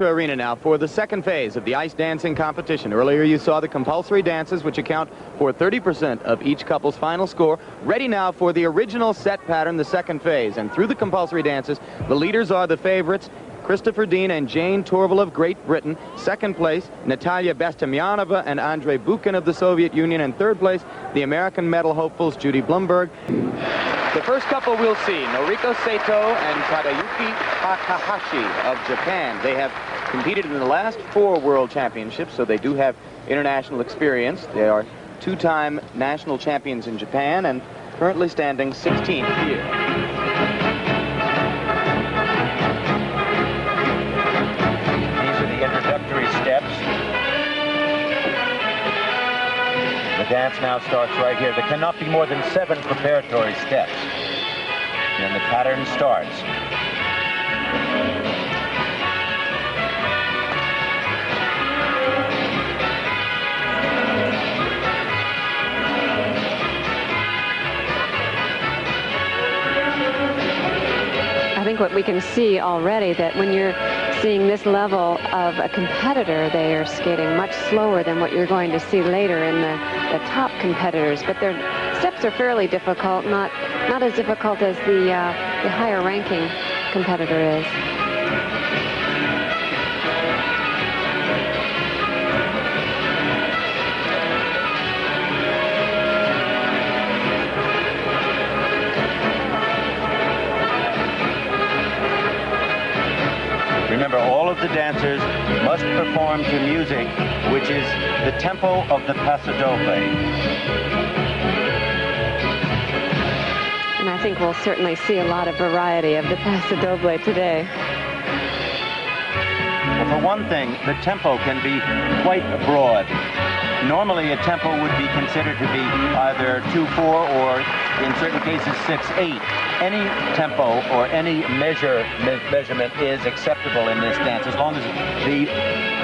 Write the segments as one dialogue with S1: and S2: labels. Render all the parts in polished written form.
S1: Arena now for the second phase of the ice dancing competition. Earlier you saw the compulsory dances, which account for 30% of each couple's final score. Ready now for the original set pattern, the second phase. And through the compulsory dances, the leaders are the favorites, Christopher Dean and Jane Torville of Great Britain. Second place, Natalia Bestemьянова and Andrei Bukin of the Soviet Union. And third place, the American medal hopefuls Judy Blumberg. The first couple we'll see, Noriko Sato and Tadayuki Takahashi of Japan. They have competed in the last 4 world championships, so they do have international experience. They are 2-time national champions in Japan and currently standing 16th here.
S2: These are the introductory steps. The dance now starts right here. There cannot be more than 7 preparatory steps. And the pattern starts.
S3: I think what we can see already, that when you're seeing this level of a competitor, they are skating much slower than what you're going to see later in the top competitors. But their steps are fairly difficult, not as difficult as the higher ranking competitor is.
S2: Remember, all of the dancers must perform to music, which is the tempo of the paso doble.
S3: And I think we'll certainly see a lot of variety of the paso doble today.
S2: Well, for one thing, the tempo can be quite broad. Normally, a tempo would be considered to be either 2/4 or, in certain cases, 6/8. Any tempo or any measurement is acceptable in this dance, as long as the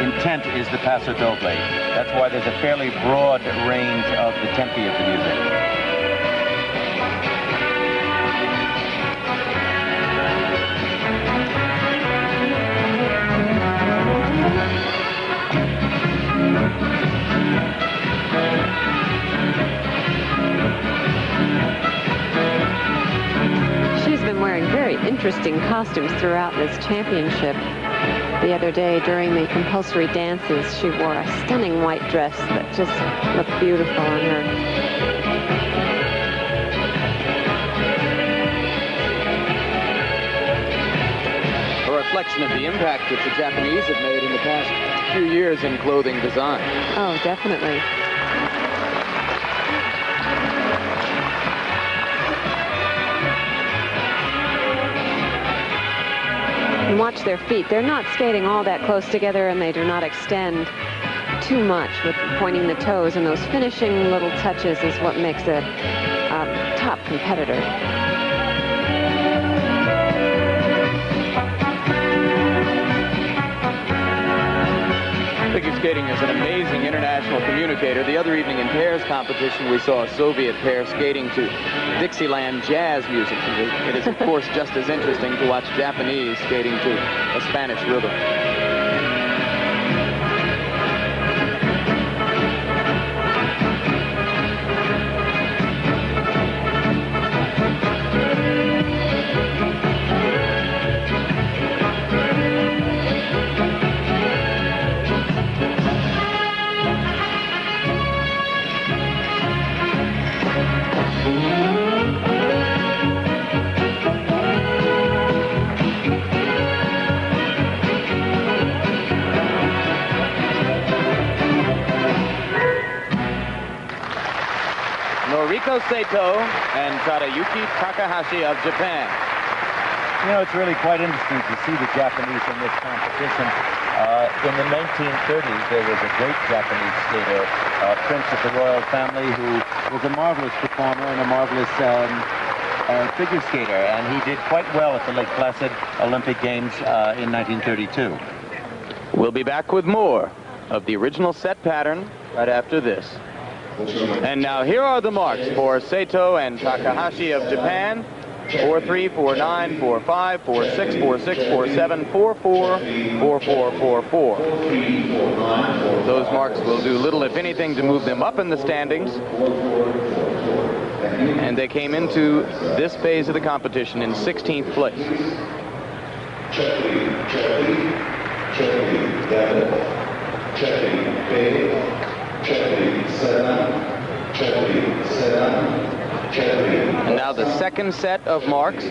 S2: intent is the paso doble. That's why there's a fairly broad range of the tempi of the music.
S3: Interesting costumes throughout this championship. The other day during the compulsory dances, she wore a stunning white dress that just looked beautiful on her.
S1: A reflection of the impact that the Japanese have made in the past few years in clothing design.
S3: Oh, definitely. And watch their feet. They're not skating all that close together, and they do not extend too much with pointing the toes, and those finishing little touches is what makes a top competitor.
S1: Figure skating is an amazing international communicator. The other evening in pairs competition, we saw a Soviet pair skating to Dixieland jazz music. It is, of course, just as interesting to watch Japanese skating to a Spanish rhythm. Noriko Sato and Tadayuki Takahashi of Japan.
S2: You know, it's really quite interesting to see the Japanese in this competition. In the 1930s, there was a great Japanese skater, prince of the royal family, who was a marvelous performer and a marvelous figure skater, and he did quite well at the Lake Placid Olympic Games in 1932.
S1: We'll be back with more of the original set pattern right after this. And now here are the marks for Sato and Takahashi of Japan. 4-3, 4-9, 4-5, 4-6, 4-6, 4-7, 4-4, 4-4, 4-4. Those marks will do little, if anything, to move them up in the standings. And they came into this phase of the competition in 16th place. And now the second set of marks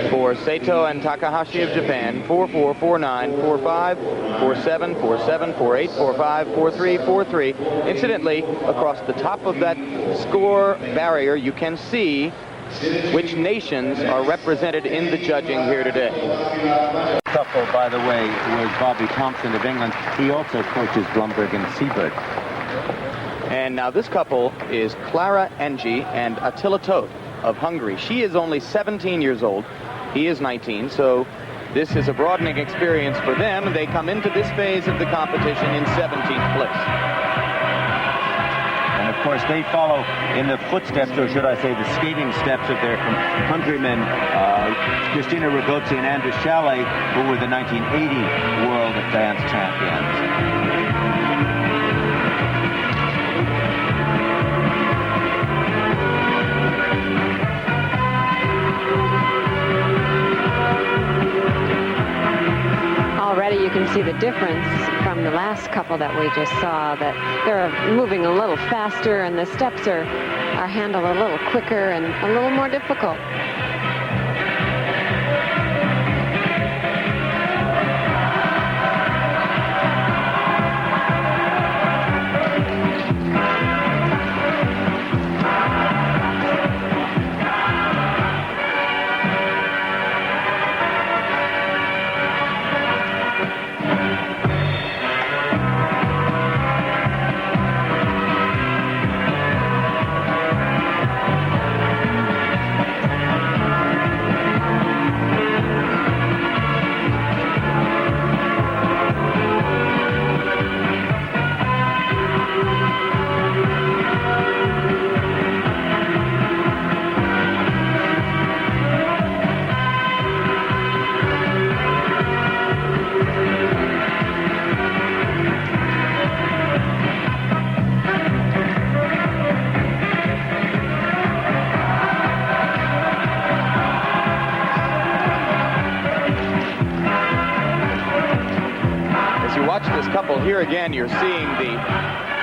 S1: for Sato and Takahashi of Japan. 4-4, 4-9, 4-5, 4-7, 4-7, 4-8, 4-5, 4-3, 4-3. Incidentally, across the top of that score barrier, you can see which nations are represented in the judging here today.
S2: Couple, by the way, was Bobby Thompson of England. He also coaches Blumberg and Siebert.
S1: And now this couple is Clara Engi and Attila Toth of Hungary. She is only 17 years old. He is 19, so this is a broadening experience for them. They come into this phase of the competition in 17th place.
S2: And of course, they follow in the footsteps, or should I say the skating steps, of their countrymen, Christina Ragozzi and Andras Chalet, who were the 1980 World Dance Champions.
S3: Already you can see the difference from the last couple that we just saw, that they're moving a little faster and the steps are handled a little quicker and a little more difficult.
S1: Here again, you're seeing the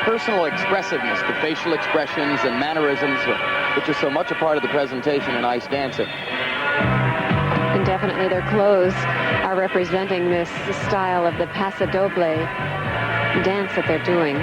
S1: personal expressiveness, the facial expressions and mannerisms, which is so much a part of the presentation in ice dancing.
S3: And definitely their clothes are representing this style of the paso doble dance that they're doing.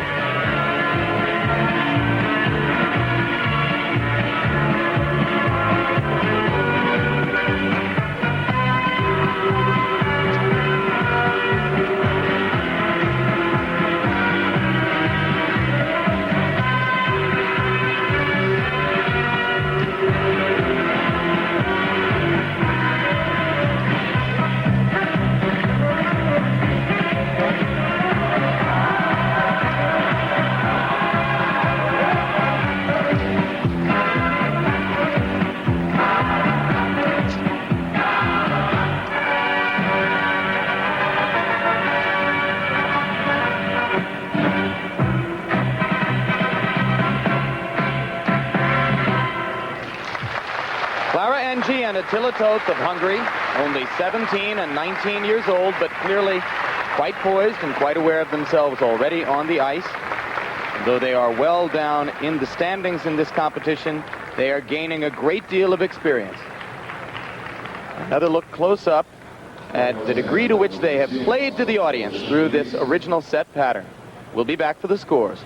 S1: And Attila Toth of Hungary, only 17 and 19 years old, but clearly quite poised and quite aware of themselves already on the ice. Though they are well down in the standings in this competition, they are gaining a great deal of experience. Another look close up at the degree to which they have played to the audience through this original set pattern. We'll be back for the scores.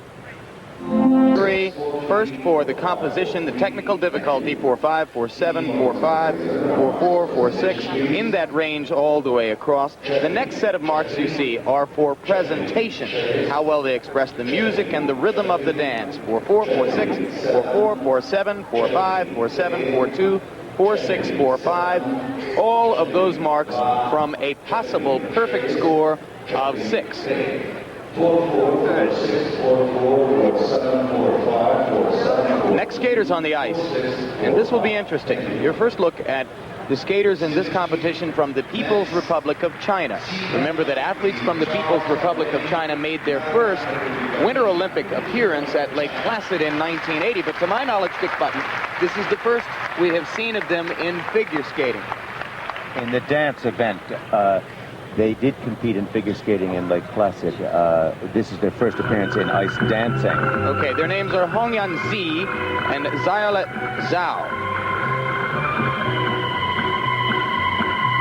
S1: First for the composition, the technical difficulty, 4-5, 4-7, 4-5, 4-4, 4-6, in that range all the way across. The next set of marks you see are for presentation, how well they express the music and the rhythm of the dance. 4-4, 4-6, 4-4, 4-7, 4-5, 4-7, 4-2, 4-6, 4-5. All of those marks from a possible perfect score of 6. Next skaters on the ice, and this will be interesting. Your first look at the skaters in this competition from the People's Republic of China. Remember that athletes from the People's Republic of China made their first Winter Olympic appearance at Lake Placid in 1980, but to my knowledge, Dick Button, this is the first we have seen of them in figure skating.
S2: In the dance event, they did compete in figure skating in Lake Placid. This is their first appearance in ice dancing.
S1: Okay, their names are Hongyan Zi and Violet Zhao.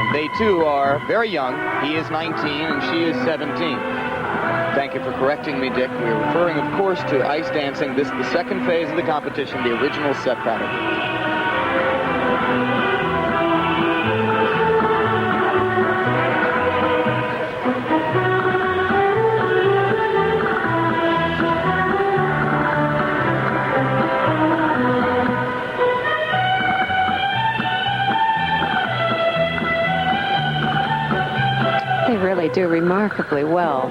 S1: And they too are very young. He is 19 and she is 17. Thank you for correcting me, Dick. We're referring, of course, to ice dancing. This is the second phase of the competition, the original set pattern.
S3: Do remarkably well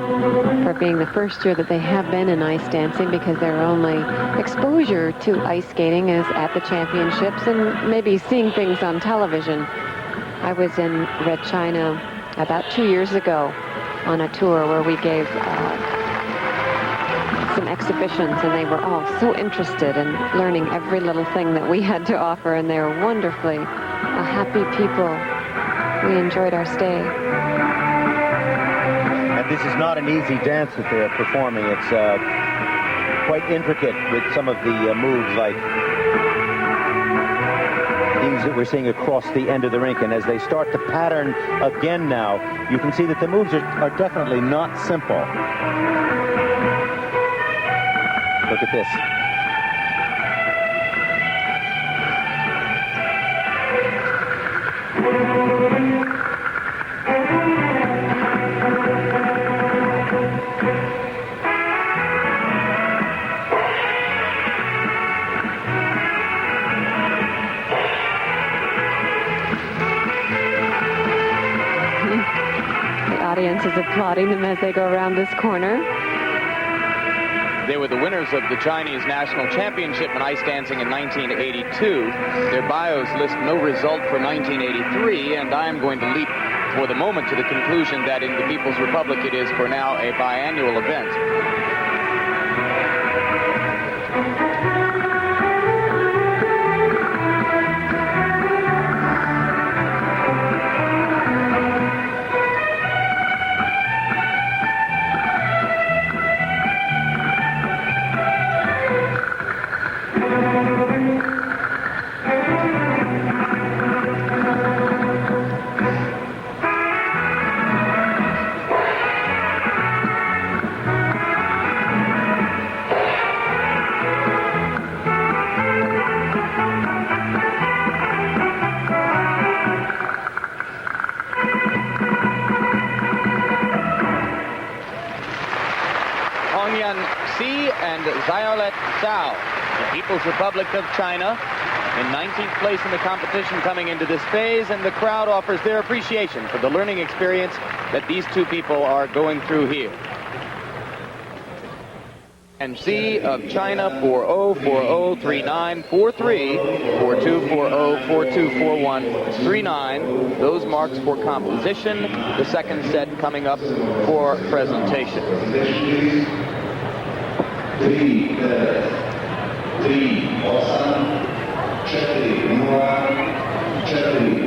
S3: for being the first year that they have been in ice dancing, because their only exposure to ice skating is at the championships and maybe seeing things on television. I was in Red China about 2 years ago on a tour where we gave some exhibitions, and they were all so interested in learning every little thing that we had to offer, and they're wonderfully happy people. We enjoyed our stay.
S2: This is not an easy dance that they're performing. It's quite intricate with some of the moves like these that we're seeing across the end of the rink. And as they start to pattern again now, you can see that the moves are definitely not simple. Look at this.
S3: Is applauding them as they go around this corner.
S1: They were the winners of the Chinese National Championship in ice dancing in 1982. Their bios list no result for 1983, and I'm going to leap for the moment to the conclusion that in the People's Republic it is for now a biannual event. The People's Republic of China in 19th place in the competition coming into this phase, and the crowd offers their appreciation for the learning experience that these two people are going through here. And C of China 4-0, 4-0, 3-9, 4-3, 4-2, 4-0, 4-2, 4-1, 3-9. Those marks for composition. The second set coming up for presentation.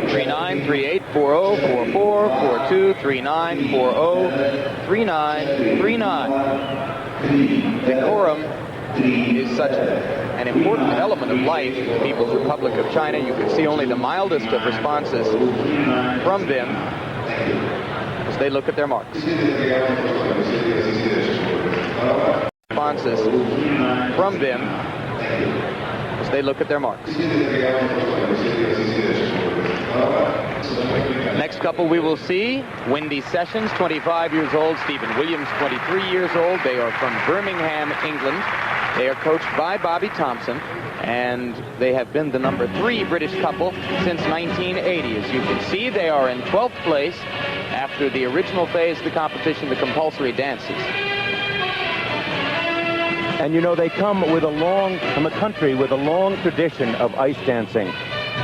S1: 3-9, 3-8, 4-0, 4-4, 4-2, 3-9, 4-0, 3-9, 3-9. Decorum is such an important element of life in the People's Republic of China. You can see only the mildest of responses from them as they look at their marks. Responses from them as they look at their marks. Next couple we will see, Wendy Sessions, 25 years old, Stephen Williams, 23 years old. They are from Birmingham, England. They are coached by Bobby Thompson, and they have been the number 3 British couple since 1980. As you can see, they are in 12th place after the original phase of the competition, the compulsory dances.
S2: And you know, they come from a country with a long tradition of ice dancing.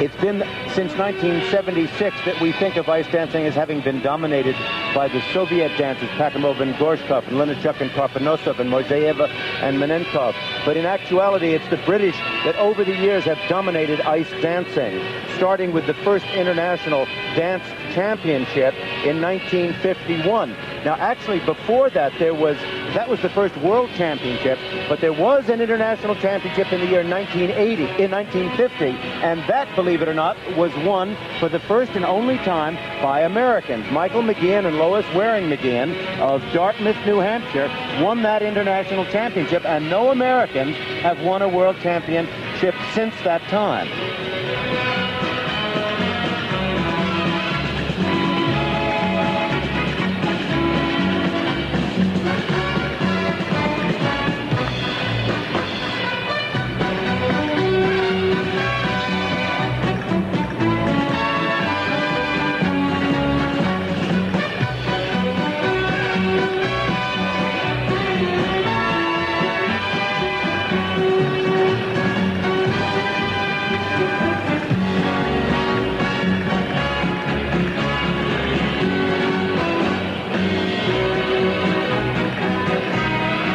S2: It's been since 1976 that we think of ice dancing as having been dominated by the Soviet dancers, Pakimov and Gorshkov, and Linichuk and Karponosov, and Moiseyeva and Menenkov. But in actuality, it's the British that over the years have dominated ice dancing, starting with the first international dance championship in 1951. Now, actually, before that, that was the first world championship, but there was an international championship in the year 1950, and that, believe it or not, was won for the first and only time by Americans. Michael McGeehan and Lois Waring-McGeehan of Dartmouth, New Hampshire, won that international championship, and no Americans have won a world championship since that time.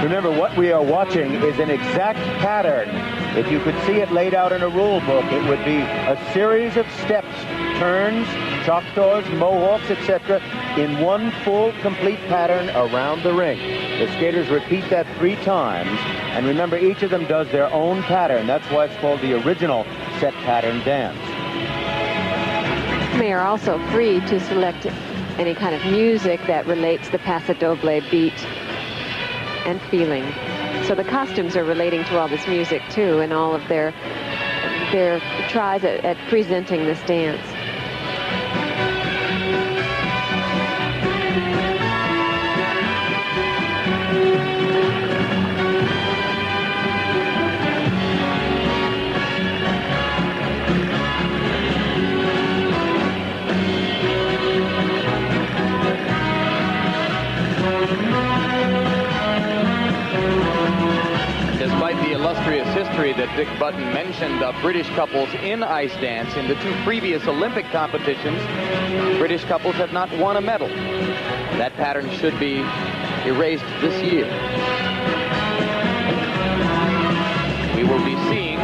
S2: Remember, what we are watching is an exact pattern. If you could see it laid out in a rule book, it would be a series of steps, turns, choctaws, mohawks, etc., in one full, complete pattern around the ring. The skaters repeat that 3 times, and remember, each of them does their own pattern. That's why it's called the original set pattern dance.
S3: They are also free to select any kind of music that relates the paso doble beat and feeling. So the costumes are relating to all this music too, and all of their tries at presenting this dance.
S1: History that Dick Button mentioned of British couples in ice dance in the 2 previous Olympic competitions. British couples have not won a medal. That pattern should be erased this year. We will be seeing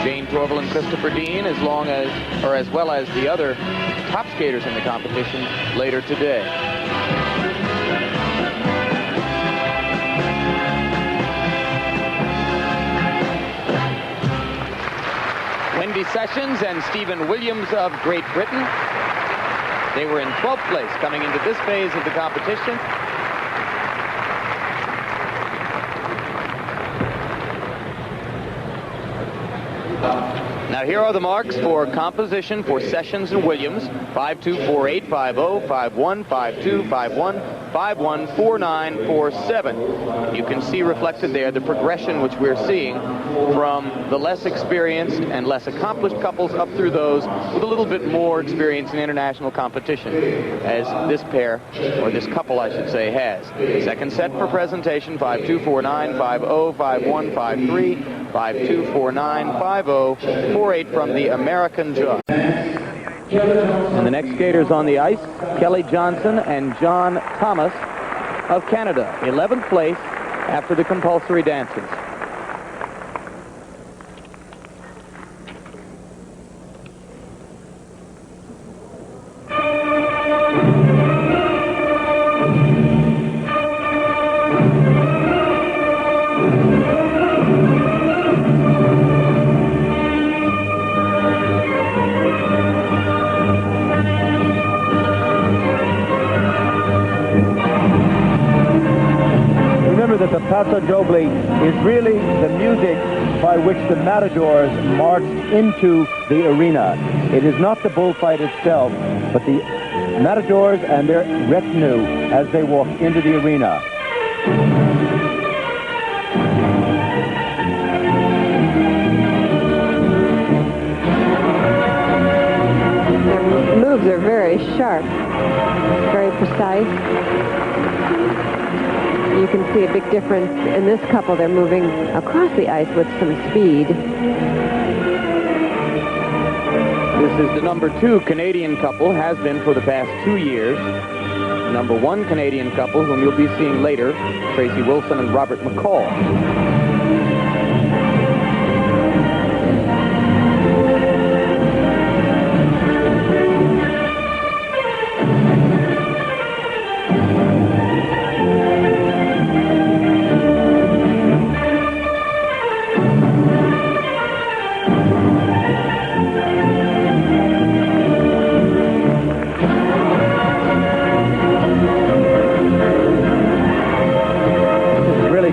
S1: Jane Torvill and Christopher Dean as well as the other top skaters in the competition later today. Wendy Sessions and Stephen Williams of Great Britain. They were in 12th place coming into this phase of the competition. Now here are the marks for composition for Sessions and Williams. 5-2, 4-8, 5-0, 5-1, 5-2, 5-1, 5-1, 4-9, 4-7. You can see reflected there the progression which we're seeing from the less experienced and less accomplished couples up through those with a little bit more experience in international competition, as this pair, or this couple I should say, has. Second set for presentation, 5-2, 4-9, 5-0, 5-1, 5-3, 5-2, 4-9, 5-0, 4-8 from the American judge. And the next skaters on the ice, Kelly Johnson and John Thomas of Canada, 11th place after the compulsory dances.
S2: The Paso Doble is really the music by which the matadors marched into the arena. It is not the bullfight itself, but the matadors and their retinue as they walk into the arena.
S3: Their moves are very sharp, very precise. You can see a big difference in this couple. They're moving across the ice with some speed.
S1: This is the number 2 Canadian couple, has been for the past 2 years. Number 1 Canadian couple, whom you'll be seeing later, Tracy Wilson and Robert McCall.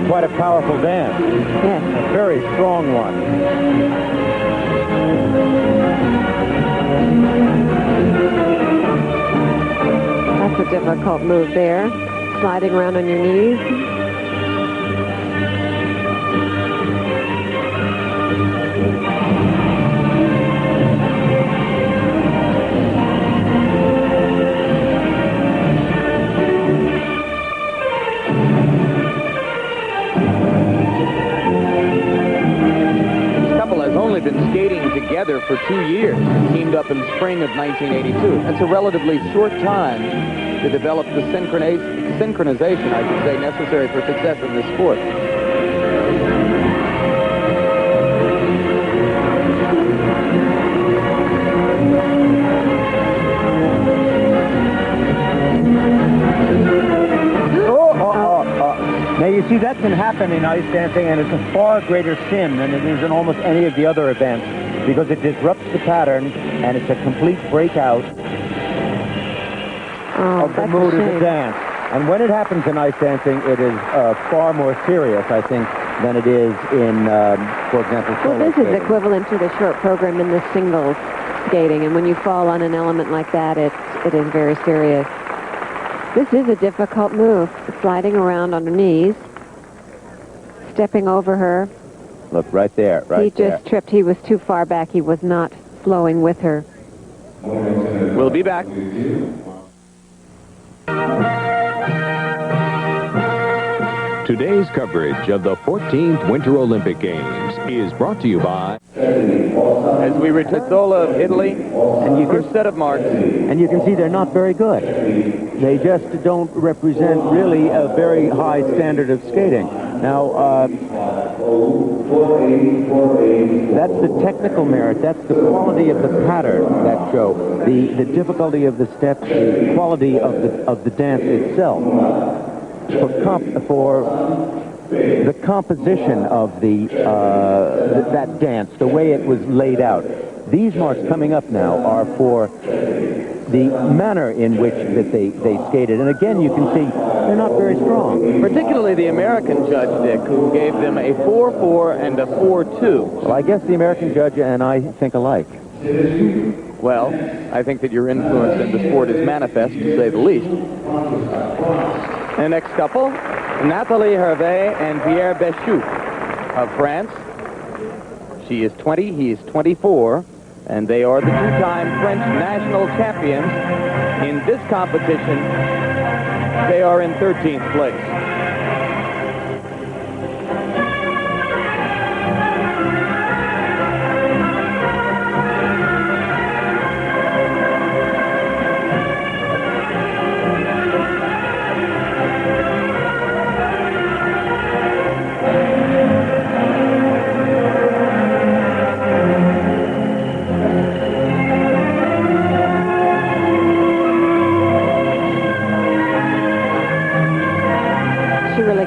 S2: Quite a powerful dance.
S3: Yes.
S2: A very strong one.
S3: That's a difficult move there. Sliding around on your knees.
S1: Been skating together for 2 years, teamed up in spring of 1982. That's a relatively short time to develop the synchronization, I should say, necessary for success in this sport.
S2: Now, you see, that can happen in ice dancing, and it's a far greater sin than it is in almost any of the other events, because it disrupts the pattern, and it's a complete breakout of the mood of the dance. And when it happens in ice dancing, it is far more serious, I think, than it is in, for example, solo
S3: Well, this
S2: skating.
S3: is equivalent to the short program in the singles skating, and when you fall on an element like that, it is very serious. This is a difficult move, sliding around on her knees, stepping over her.
S2: Look, right there,
S3: He just tripped. He was too far back. He was not flowing with her.
S1: We'll be back.
S4: Today's coverage of the 14th Winter Olympic Games is brought to you by...
S1: As we return to Zola of Italy, and you first set of marks.
S2: And you can see they're not very good. They just don't represent really a very high standard of skating. Now, that's the technical merit. That's the quality of the pattern that show. The difficulty of the steps, the quality of the dance itself. For the composition of that dance, the way it was laid out. These marks coming up now are for the manner in which that they skated. And again, you can see they're not very strong.
S1: Particularly the American judge, Dick, who gave them a 4-4 and a 4-2.
S2: Well, I guess the American judge and I think alike.
S1: Well, I think that your influence in the sport is manifest, to say the least. The next couple, Nathalie Hervé and Pierre Béchou of France. She is 20, he is 24, and they are the two-time French national champions. In this competition, they are in 13th place.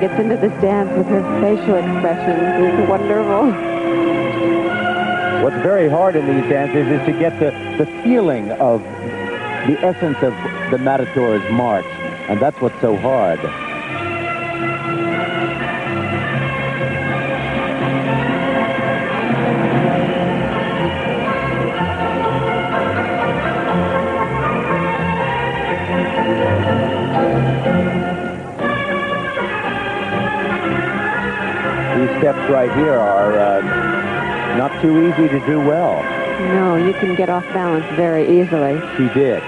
S3: Gets into this dance with her facial expressions. It's wonderful.
S2: What's very hard in these dances is to get the feeling of the essence of the Matador's march, and that's what's so hard. Steps right here are not too easy to do well.
S3: No, you can get off balance very easily.
S2: She did.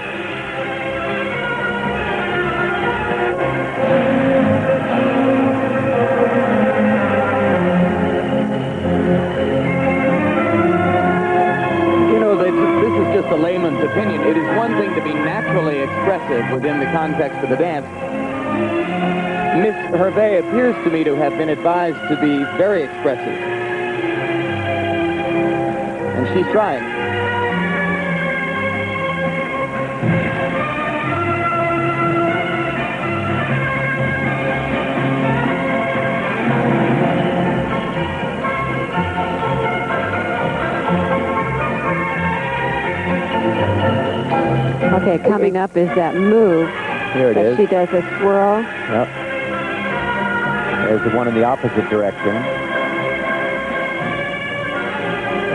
S1: context of the dance. Miss Hervé appears to me to have been advised to be very expressive. And she's trying.
S3: Okay, coming up is that move.
S1: Here it is.
S3: She does a swirl.
S1: Yep. There's the one in the opposite direction.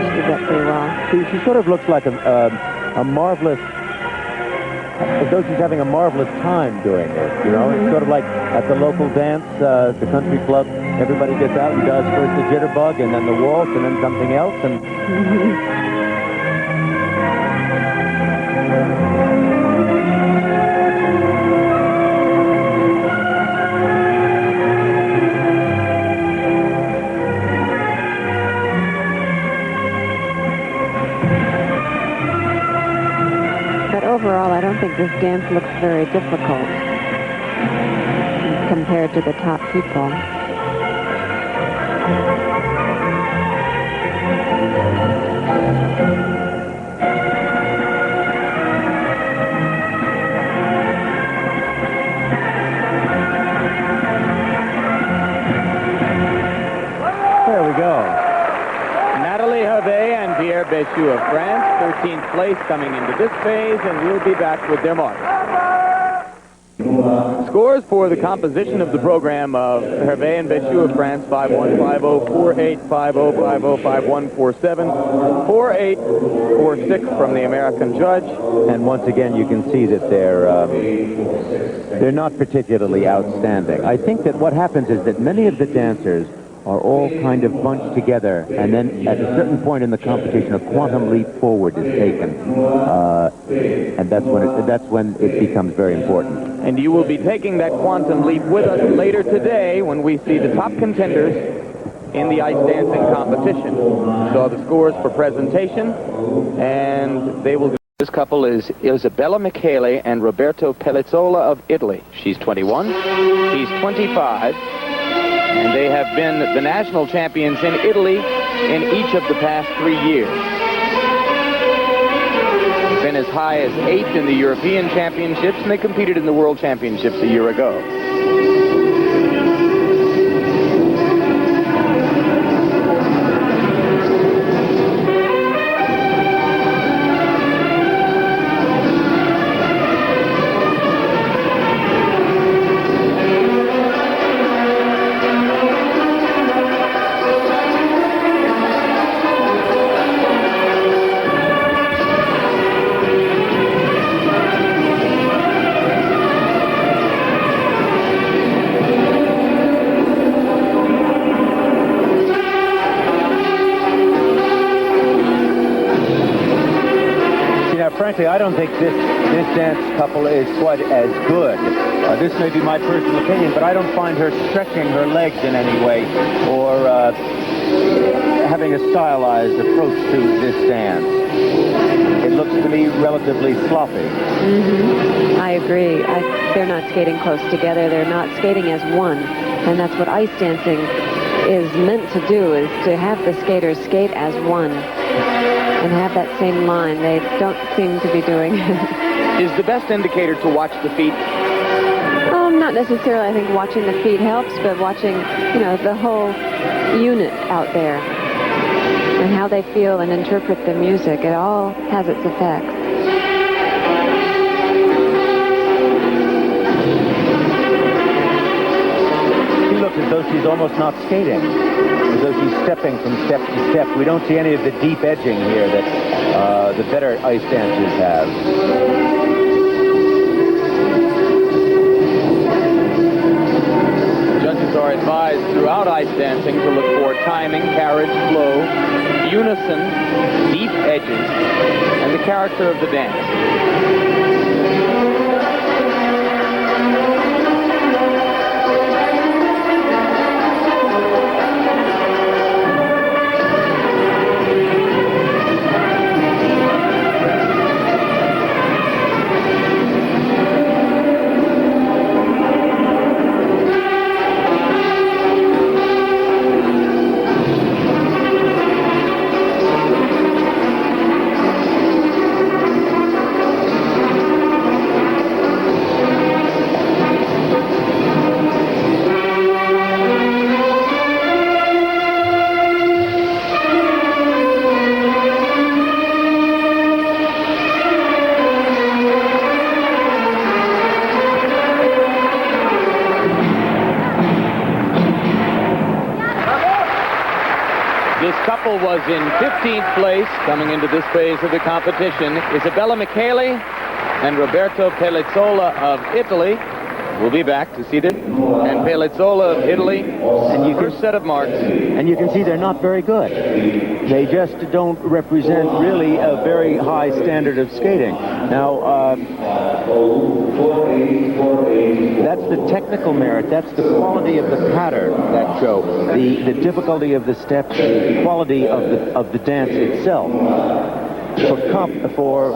S3: She did that pretty well.
S1: She sort of looks like a marvelous, as though she's having a marvelous time doing this, you know? It's sort of like at the local dance, the country club, everybody gets out and does first the jitterbug and then the waltz and then something else. And
S3: overall, I don't think this dance looks very difficult compared to the top people.
S1: there we go. Nathalie Hervé and Pierre Béchu of France, 13th place coming into this phase, and we'll be back with their marks. Scores for the composition of the program of Hervé and Béchu of France, 5-1, 5-0, 4-8, 5-0, 5-0, 5-1, 4-7, 4-8, 4-6 from the American judge.
S2: And once again, you can see that they're not particularly outstanding. I think that what happens is that many of the dancers are all kind of bunched together, and then at a certain point in the competition, a quantum leap forward is taken, and that's when it becomes very important.
S1: And you will be taking that quantum leap with us later today when we see the top contenders in the ice dancing competition. So the scores for presentation, and they will. This couple is Isabella Michele and Roberto Pellizzola of Italy. She's 21, he's 25. And they have been the national champions in Italy in each of the past 3 years. They've been as high as 8th in the European Championships, and they competed in the World Championships a year ago.
S2: Frankly, I don't think this dance couple is quite as good. This may be my personal opinion, but I don't find her stretching her legs in any way or having a stylized approach to this dance. It looks to me relatively sloppy.
S3: Mm-hmm. I agree. They're not skating close together. They're not skating as one. And that's what ice dancing is meant to do, is to have the skaters skate as one and have that same line. They don't seem to be doing.
S1: Is the best indicator to watch the feet?
S3: Not necessarily. I think watching the feet helps, but watching, the whole unit out there and how they feel and interpret the music, it all has its effects.
S2: She looks as though she's almost not skating, as though she's stepping from step to step. We don't see any of the deep edging here that the better ice dancers have.
S1: Judges are advised throughout ice dancing to look for timing, carriage, flow, unison, deep edges, and the character of the dance. This couple was in 15th place coming into this phase of the competition. Isabella Michele and Roberto Pelizzola of Italy will be back to see it. And Pelizzola of Italy, and you first set of marks.
S2: And you can see they're not very good. They just don't represent really a very high standard of skating. Now, that's the technical merit. That's the quality of the pattern that show. The difficulty of the steps, the quality of the dance itself. For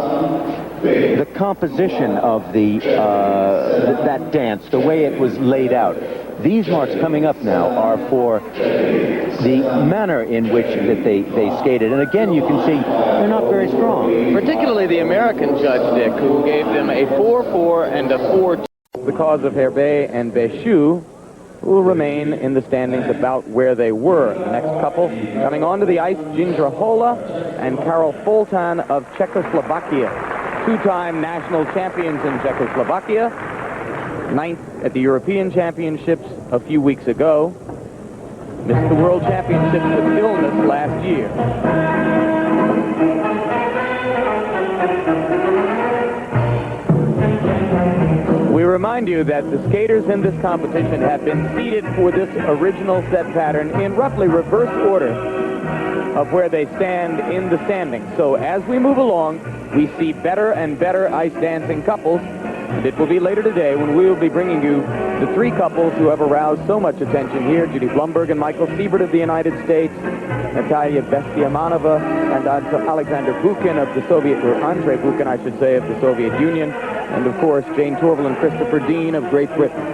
S2: the composition of that dance, the way it was laid out. These marks coming up now are for the manner in which that they skated. And again, you can see they're not very strong.
S1: Particularly the American judge, Dick, who gave them a 4-4 and a 4-2 because of Herbet and Béchu, who will remain in the standings about where they were. The next couple coming onto the ice, Jindra Hola and Karol Foltan of Czechoslovakia. Two-time national champions in Czechoslovakia. 9th at the European Championships a few weeks ago. Missed the World Championships with illness last year. We remind you that the skaters in this competition have been seated for this original set pattern in roughly reverse order of where they stand in the standings. So as we move along, we see better and better ice dancing couples. And it will be later today when we will be bringing you the three couples who have aroused so much attention here, Judy Blumberg and Michael Siebert of the United States, Natalia Bestemьянова and Alexander Bukin of the Soviet, or Andrei Bukin, I should say, of the Soviet Union, and of course Jane Torvill and Christopher Dean of Great Britain.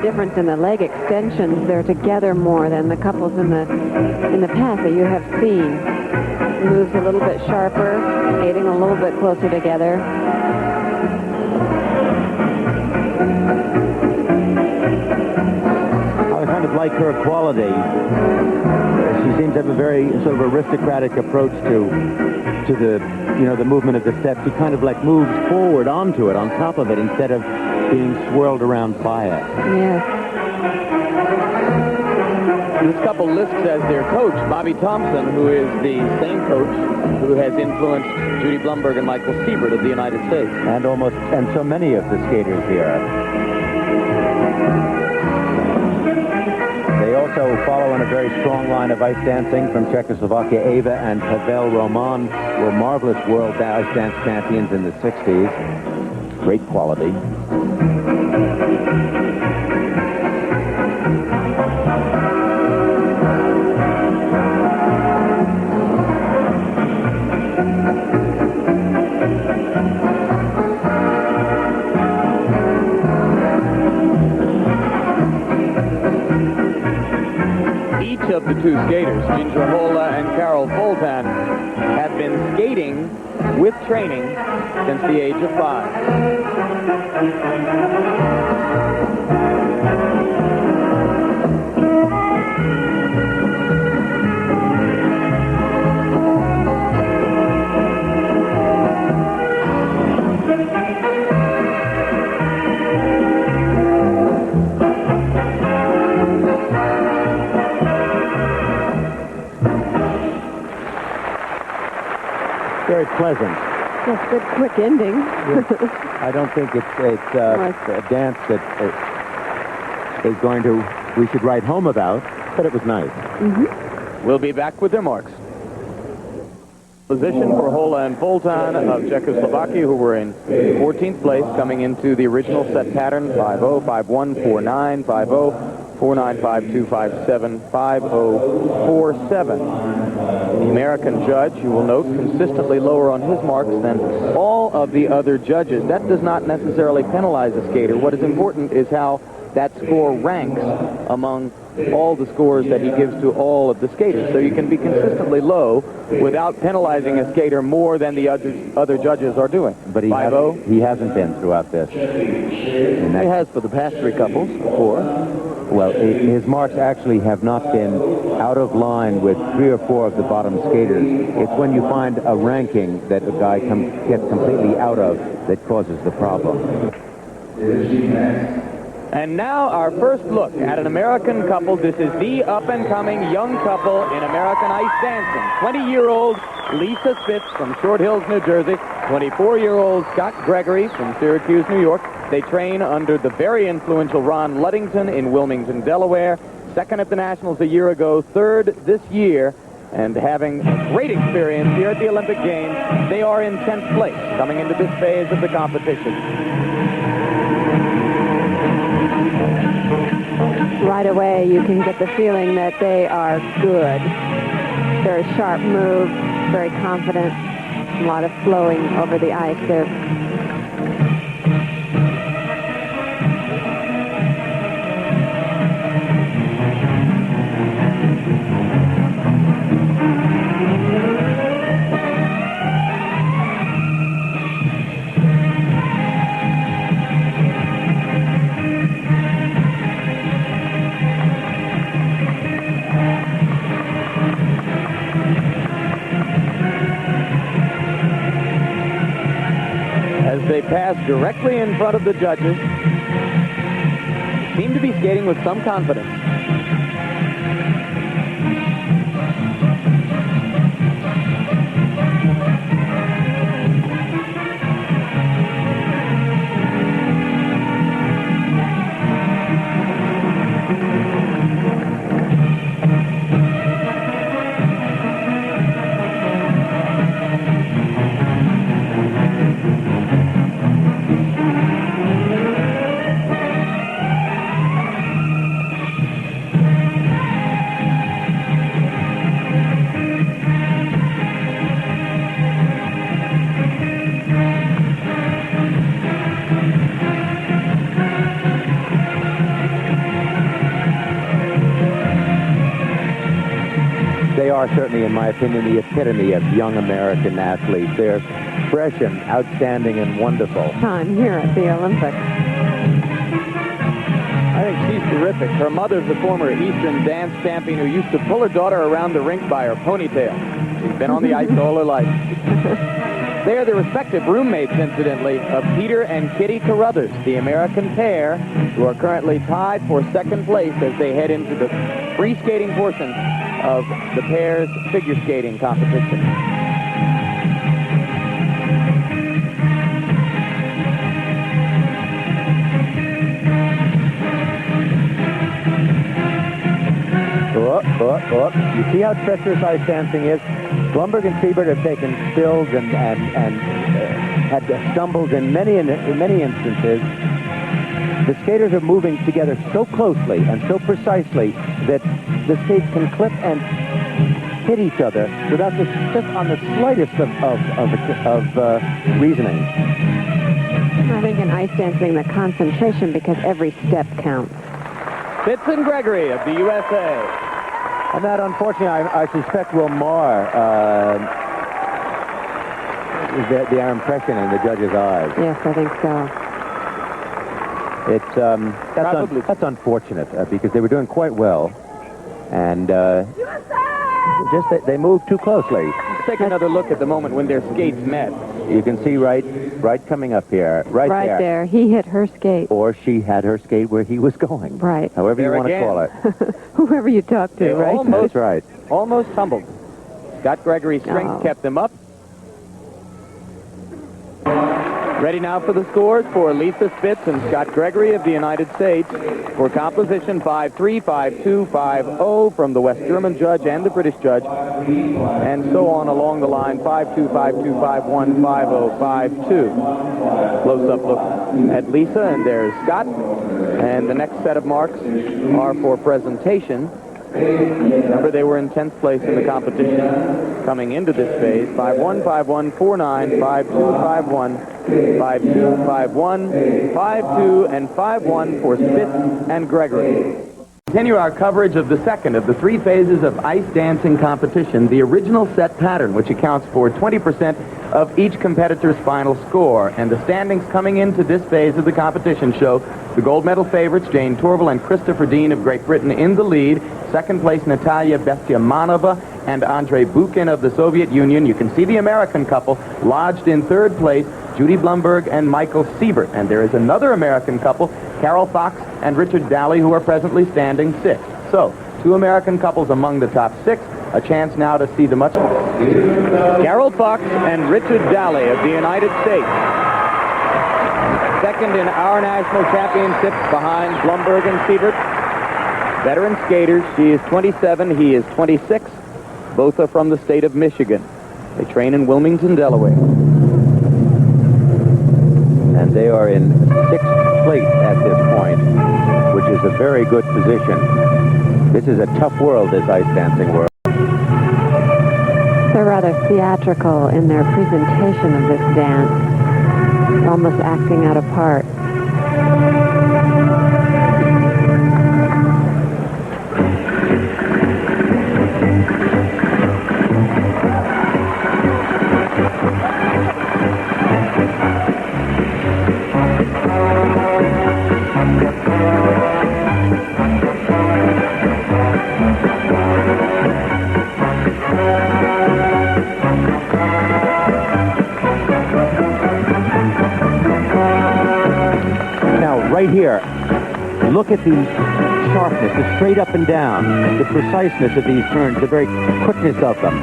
S3: Difference in the leg extensions. They're together more than the couples in the past that you have seen. Moves a little bit sharper, skating a little bit closer together.
S2: I kind of like her quality. She seems to have a very sort of aristocratic approach to the the movement of the step. She kind of like moves forward onto it, on top of it, instead of being swirled around by it.
S3: Yes.
S1: This couple lists as their coach Bobby Thompson, who is the same coach who has influenced Judy Blumberg and Michael Siebert of the United States.
S2: And so many of the skaters here. They also follow in a very strong line of ice dancing from Czechoslovakia. Eva and Pavel Roman were marvelous world ice dance champions in the 60s. Great quality.
S1: Each of the two skaters, Jindra Hola and Karol Foltan, have been skating with training since the age of 5.
S2: Very pleasant.
S3: Yes, good quick ending.
S2: I don't think it's a dance that is going to, we should write home about, but it was nice.
S3: Mm-hmm.
S1: We'll be back with their marks. Position for Hola and Foltan of Czechoslovakia, who were in 14th place coming into the original set pattern, 5-0, 5-1, 4-9, 5-0, 4-9, 5-2, 5-7, 5-0, 4-7. The American judge, you will note, consistently lower on his marks than all of the other judges. That does not necessarily penalize a skater. What is important is how that score ranks among all the scores that he gives to all of the skaters. So you can be consistently low without penalizing a skater more than the other judges are doing.
S2: But he hasn't been throughout this.
S1: He has for the past three couples, of course.
S2: Well, his marks actually have not been out of line with 3 or 4 of the bottom skaters. It's when you find a ranking that a guy gets completely out of that causes the problem.
S1: And now our first look at an American couple. This is the up-and-coming young couple in American ice dancing. 20-year-old Lisa Spitz from Short Hills, New Jersey. 24-year-old Scott Gregory from Syracuse, New York. They train under the very influential Ron Luddington in Wilmington, Delaware. Second at the Nationals a year ago, third this year. And having a great experience here at the Olympic Games, they are in 10th place coming into this phase of the competition.
S3: Right away, you can get the feeling that they are good. Very sharp move, very confident, a lot of flowing over the ice there.
S1: They pass directly in front of the judges. Seem to be skating with some confidence.
S2: They are certainly, in my opinion, the epitome of young American athletes. They're fresh and outstanding and wonderful.
S3: Time here at the Olympics.
S1: I think she's terrific. Her mother's a former Eastern dance champion who used to pull her daughter around the rink by her ponytail. She's been on the ice all her life. They are the respective roommates, incidentally, of Peter and Kitty Carruthers, the American pair, who are currently tied for second place as they head into the free skating portion of the pair's figure skating competition.
S2: You see how treacherous ice dancing is? Blumberg and Siebert have taken spills and had stumbles in many instances. The skaters are moving together so closely and so precisely that the skates can clip and hit each other without just on the slightest of reasoning.
S3: I think in ice dancing, the concentration, because every step counts.
S1: Spitz and Gregory of the USA.
S2: And that, unfortunately, I suspect will mar their impression in the judge's eyes.
S3: Yes, I think so.
S2: That's unfortunate because they were doing quite well, and they moved too closely.
S1: Let's take another look at the moment when their skates met.
S2: You can see right coming up here, right there.
S3: He hit her skate.
S2: Or she had her skate where he was going.
S3: Right.
S2: However you want to call it.
S3: Whoever you talk to, right?
S1: That's right. Almost tumbled. Scott Gregory's strength kept them up. Ready now for the scores for Lisa Spitz and Scott Gregory of the United States. For composition, 5-3, 5-2, 5-0 from the West German judge and the British judge. And so on along the line, 5-2, 5-2, 5-1, 5-0, 5-2. Close-up look at Lisa, and there's Scott. And the next set of marks are for presentation. Remember, they were in 10th place in the competition coming into this phase. 5-1, 5-1, 4-9, 5-2, 5-1, 5-2, 5-1, 5-2, and 5-1 for Spitz and Gregory. Continue our coverage of the second of the three phases of ice dancing competition, the original set pattern, which accounts for 20% of each competitor's final score. And the standings coming into this phase of the competition show the gold medal favorites, Jane Torville and Christopher Dean of Great Britain, in the lead. Second place, Natalia Bestemьянова and Andrei Bukin of the Soviet Union. You can see the American couple lodged in third place, Judy Blumberg and Michael Siebert. And there is another American couple, Carol Fox and Richard Daly, who are presently standing sixth. So, two American couples among the top six. A chance now to see the much... Carol Fox and Richard Daly of the United States. Second in our national championships behind Blumberg and Siebert. Veteran skaters. She is 27, he is 26. Both are from the state of Michigan. They train in Wilmington, Delaware.
S5: And they are in sixth place at this point, which is a very good position. This is a tough world, this ice dancing world.
S3: They're rather theatrical in their presentation of this dance, almost acting out a part.
S5: Right here, look at the sharpness, the straight up and down, the preciseness of these turns, the very quickness of them.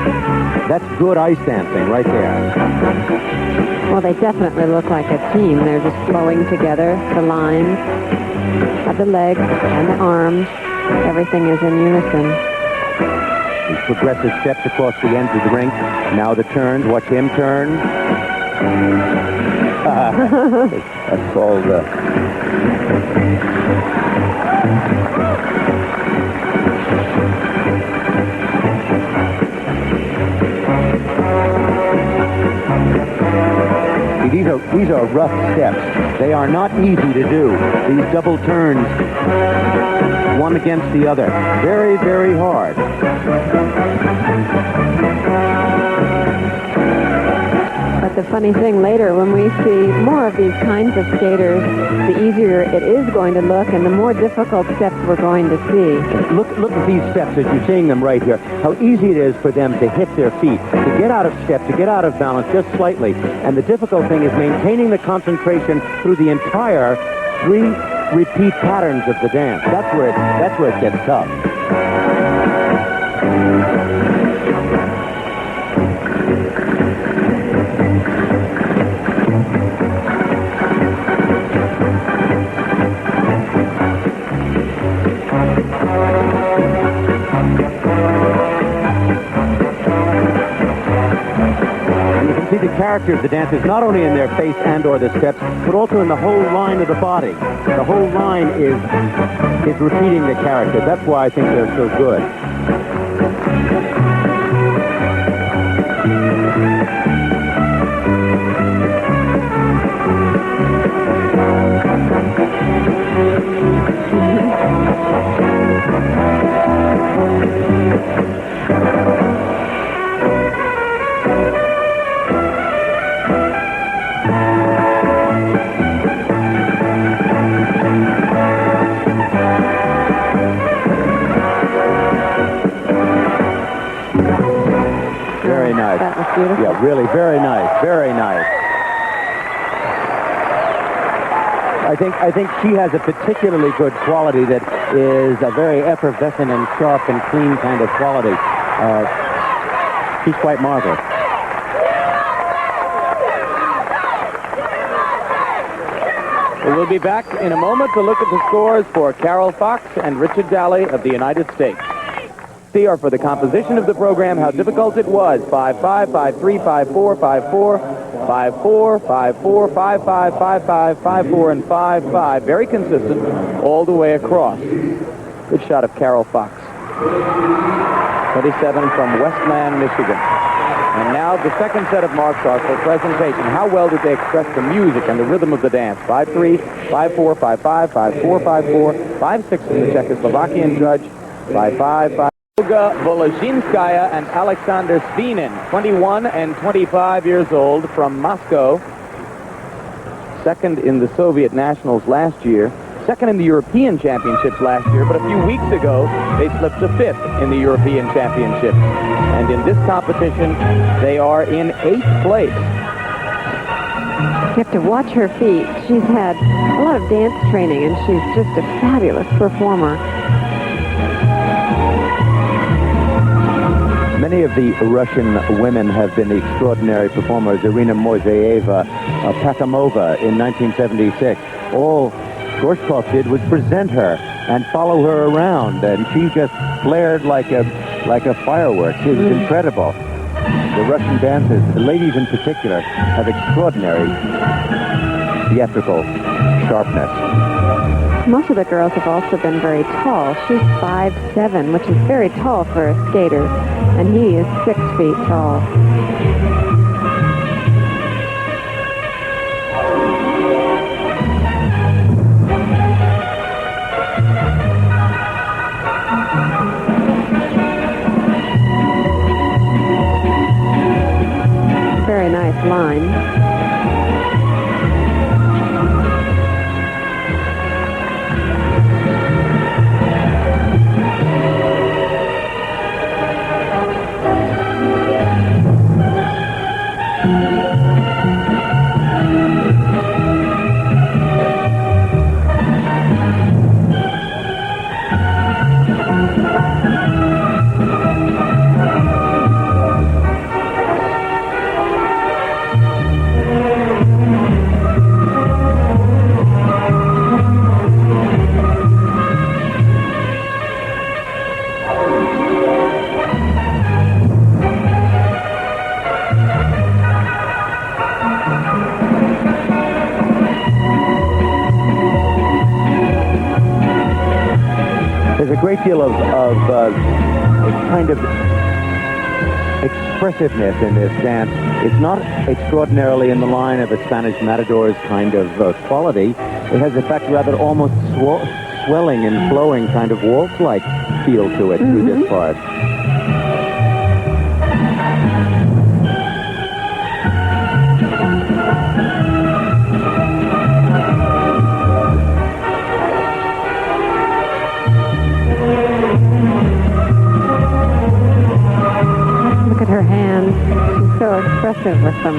S5: That's good ice dancing right there.
S3: Well, they definitely look like a team. They're just flowing together. The lines of the legs and the arms, everything is in unison.
S5: These progressive steps across the ends of the rink. Now the turns. Watch him turn. That's called... These are rough steps. They are not easy to do. These double turns, one against the other. Very, very hard.
S3: But the funny thing later, when we see more of these kinds of skaters, the easier it is going to look and the more difficult steps we're going to see.
S5: Look at these steps as you're seeing them right here. How easy it is for them to hit their feet, to get out of step, to get out of balance just slightly. And the difficult thing is maintaining the concentration through the entire three repeat patterns of the dance. That's where it gets tough. See the character of the dancers not only in their face and or the steps, but also in the whole line of the body. The whole line is repeating the character. That's why I think they're so good.
S3: Beautiful.
S5: Yeah, really, very nice, very nice. I think she has a particularly good quality that is a very effervescent and sharp and clean kind of quality. She's quite marvelous.
S1: We'll be back in a moment to look at the scores for Carol Fox and Richard Daly of the United States. See, or for the composition of the program, how difficult it was. 5-5, 5-3, 5-4, 5-4, 5-4, 5-4, 5-5, 5-5, 5-4, and 5-5. Very consistent all the way across. Good shot of Carol Fox. 27 from Westland, Michigan. And now the second set of marks are for presentation. How well did they express the music and the rhythm of the dance? 5-3, 5-4, 5-5, 5-4, 5-4, 5-6 from the Czechoslovakian judge, 5-5, 5. Olga Volozhinskaya and Alexander Svinin, 21 and 25 years old from Moscow. Second in the Soviet Nationals last year. Second in the European Championships last year, but a few weeks ago, they slipped to fifth in the European Championships. And in this competition, they are in 8th place.
S3: You have to watch her feet. She's had a lot of dance training, and she's just a fabulous performer.
S5: Many of the Russian women have been extraordinary performers. Irina Moiseeva, Pakamova in 1976. All Gorshkov did was present her and follow her around, and she just flared like a firework. It was incredible. The Russian dancers, the ladies in particular, have extraordinary theatrical sharpness.
S3: Most of the girls have also been very tall. She's 5'7", which is very tall for a skater, and he is 6 feet tall. Very nice line.
S5: There's a great deal of kind of expressiveness in this dance. It's not extraordinarily in the line of a Spanish matador's kind of quality. It has, in fact, rather almost swelling and flowing kind of waltz-like feel to it through this part.
S3: Look at her hands. She's so expressive with them.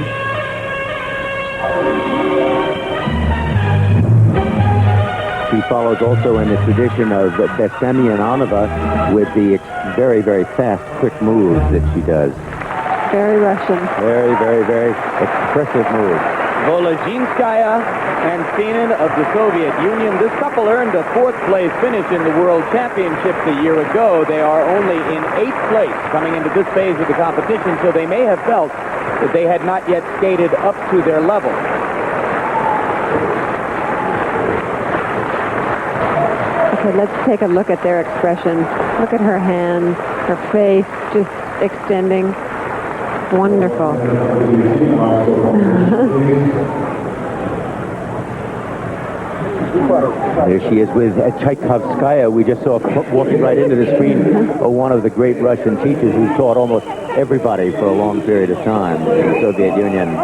S5: She follows also in the tradition of Bestemьянова with the very, very fast, quick moves that she does.
S3: Very Russian.
S5: Very, very, very expressive moves.
S1: Volozhinskaya and Svinin of the Soviet Union. This couple earned a 4th place finish in the World Championships a year ago. They are only in 8th place coming into this phase of the competition, so they may have felt that they had not yet skated up to their level.
S3: Okay, let's take a look at their expression. Look at her hands, her face just extending. Wonderful.
S5: There she is with Tchaikovskaya. We just saw walking right into the screen one of the great Russian teachers who taught almost everybody for a long period of time in the Soviet Union.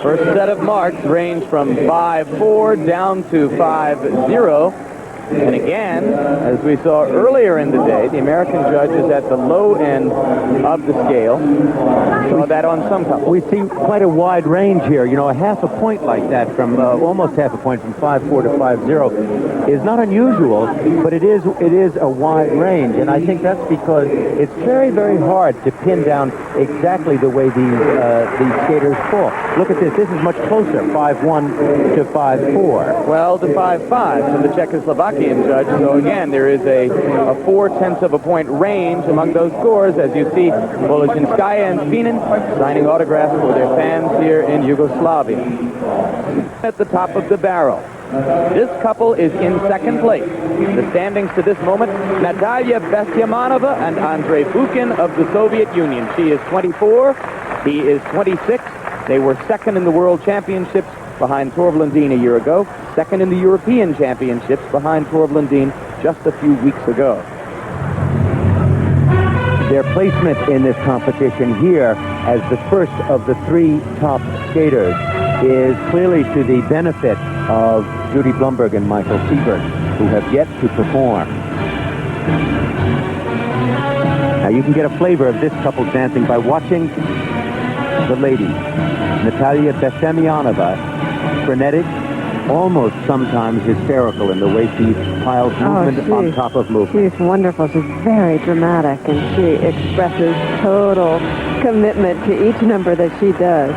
S1: First set of marks range from 5-4 down to 5-0. And again, as we saw earlier in the day, the American judge is at the low end of the scale. Saw that on some couples.
S5: We see quite a wide range here. You know, a half a point like that from almost half a point from 5-4 to 5-0 is not unusual, but it is a wide range. And I think that's because it's very, very hard to pin down exactly the way these skaters fall. Look at this. This is much closer, 5-1 to 5-4.
S1: Well, to 5-5 from the Czechoslovakian judge. So again, there is a 0.4 of a point range among those scores, as you see Volozhinskaya and Svinin signing autographs for their fans here in Yugoslavia. At the top of the barrel, This couple is in second place. The standings to this moment, Natalia Bestyamanova and Andrei Bukin of the Soviet Union. She is 24, he is 26. They were second in the World Championships behind Torvill and Dean a year ago, second in the European Championships behind Torvill and Dean just a few weeks ago.
S5: Their placement in this competition here as the first of the three top skaters is clearly to the benefit of Judy Blumberg and Michael Siebert, who have yet to perform. Now you can get a flavor of this couple's dancing by watching the ladies. Natalia Bestemianova, frenetic, almost sometimes hysterical in the way she piles movement on top of movement.
S3: She's wonderful. She's very dramatic, and she expresses total commitment to each number that she does.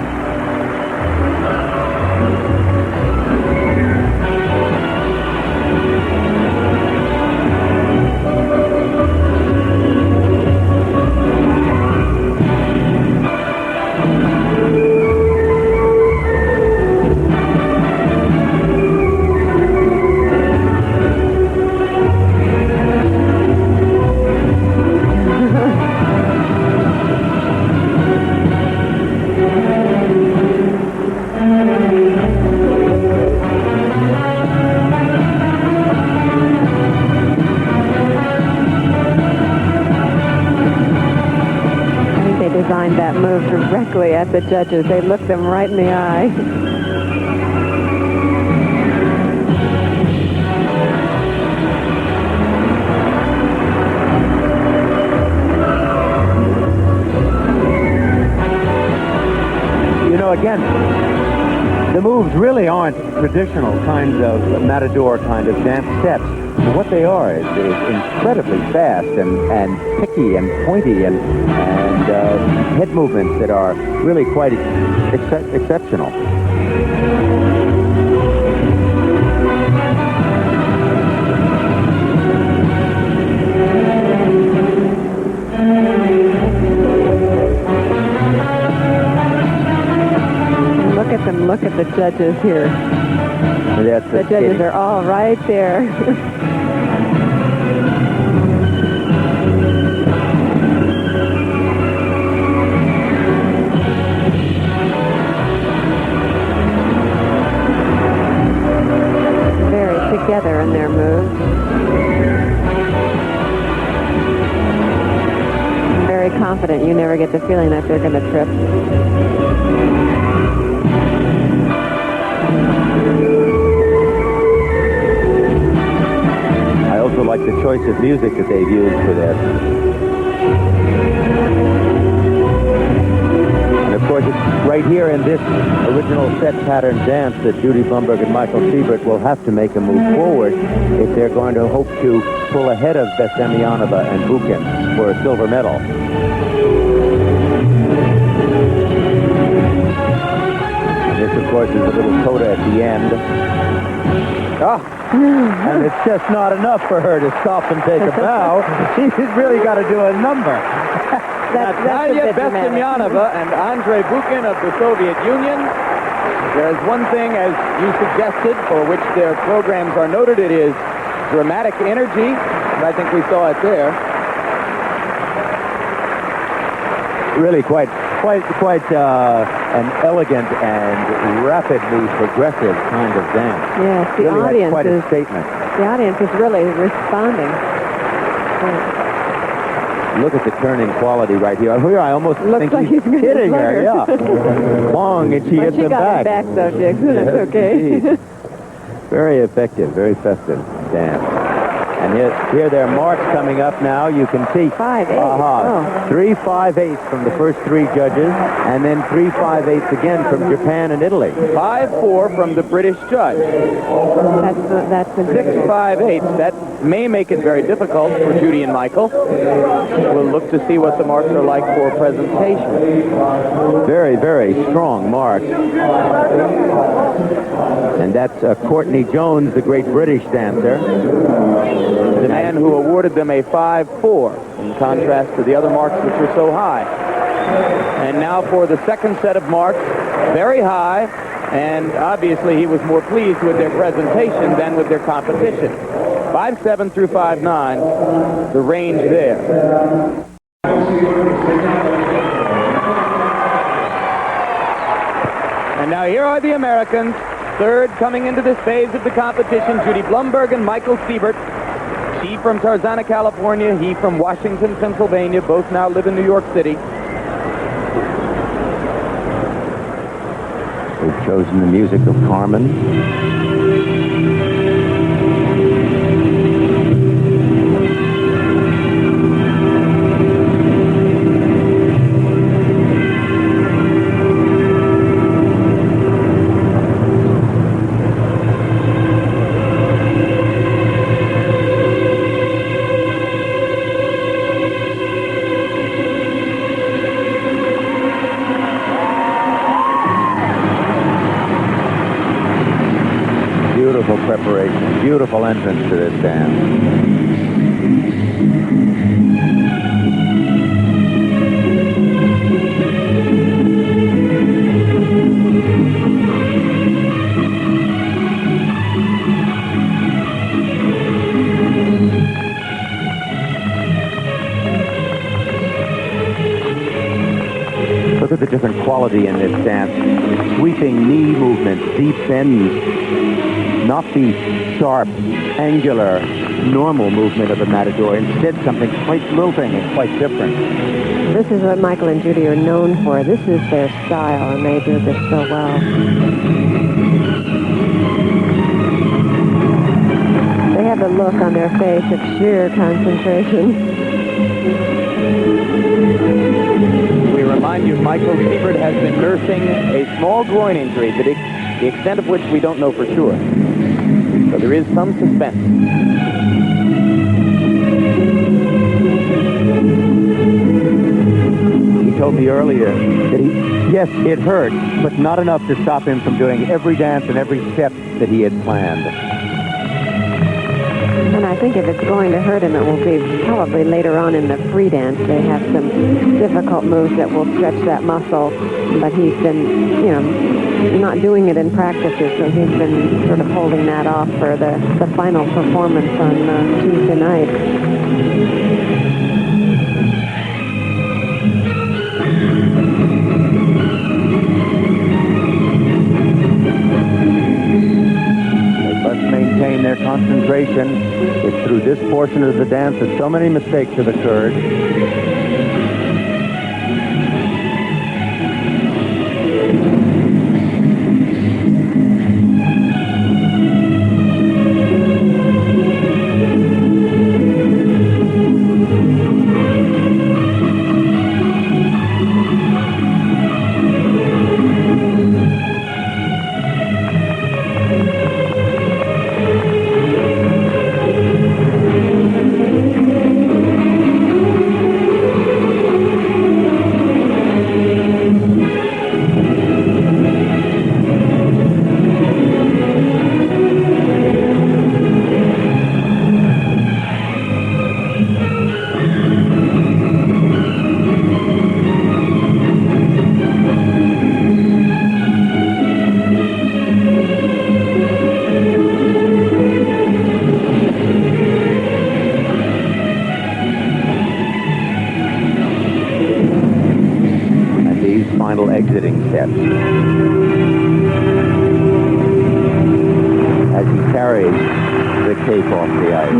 S3: That move directly at the judges. They looked them right in the eye.
S5: You know, again, the moves really aren't traditional kinds of matador kind of dance steps. But what they are is incredibly fast and picky and pointy and head movements that are really quite exceptional.
S3: Look at them. Look at the judges here. The judges are all right there. Together in their moves. I'm very confident. You never get the feeling that they're going to trip.
S5: I also like the choice of music that they've used for this. And of course, it's right here in this original set pattern dance that Judy Blumberg and Michael Siebert will have to make a move forward if they're going to hope to pull ahead of Bestemianova and Bukin for a silver medal. This, of course, is a little coda at the end. And it's just not enough for her to stop and take a bow. She's really got to do a number.
S1: Natalia Bestemianova and Andrei Bukin of the Soviet Union. There's one thing, as you suggested, for which their programs are noted. It is dramatic energy. I think we saw it there.
S5: Really quite an elegant and rapidly progressive kind of dance.
S3: Yes, the
S5: really
S3: audience
S5: quite a statement.
S3: The audience is really responding. Yeah.
S5: Look at the turning quality right here. Here, I almost think
S3: like
S5: he's hitting her. Yeah, long, and she hits him back.
S3: She got back though, Jackson. That's okay.
S5: Very effective, very festive dance. And here there are marks coming up now. You can see
S3: 5-8.
S5: 3 5/8 from the first three judges, and then 3 5/8 again from Japan and Italy.
S1: 5-4 from the British judge.
S3: That's the
S1: 6-5-8. That may make it very difficult for Judy and Michael. We'll look to see what the marks are like for presentation.
S5: Very, very strong marks. And that's Courtney Jones, the great British dancer. The man who awarded them a 5-4, in contrast to the other marks which were so high. And now for the second set of marks, very high,
S1: And obviously he was more pleased with their presentation than with their competition. 5.7 through 5.9, the range there. And now here are the Americans. Third coming into this phase of the competition, Judy Blumberg and Michael Siebert. She from Tarzana, California, he from Washington, Pennsylvania. Both now live in New York City.
S5: They've chosen the music of Carmen. Beautiful preparation, beautiful entrance to this dance. Look at the different quality in this dance. Sweeping knee movements, deep bends, not the sharp, angular, normal movement of a matador. Instead, something quite lilting and quite different.
S3: This is what Michael and Judy are known for. This is their style, and they do this so well. They have a look on their face of sheer concentration.
S1: We remind you, Michael Siebert has been nursing a small groin injury, the extent of which we don't know for sure. So there is some suspense.
S5: He told me earlier that yes, it hurt, but not enough to stop him from doing every dance and every step that he had planned.
S3: And I think if it's going to hurt him, it will be probably later on in the free dance. They have some difficult moves that will stretch that muscle, but he's been, you know, not doing it in practices, so he's been sort of holding that off for the final performance on Tuesday night.
S5: Maintain their concentration. It's through this portion of the dance that so many mistakes have occurred. Exiting steps as he carries the cape off the ice.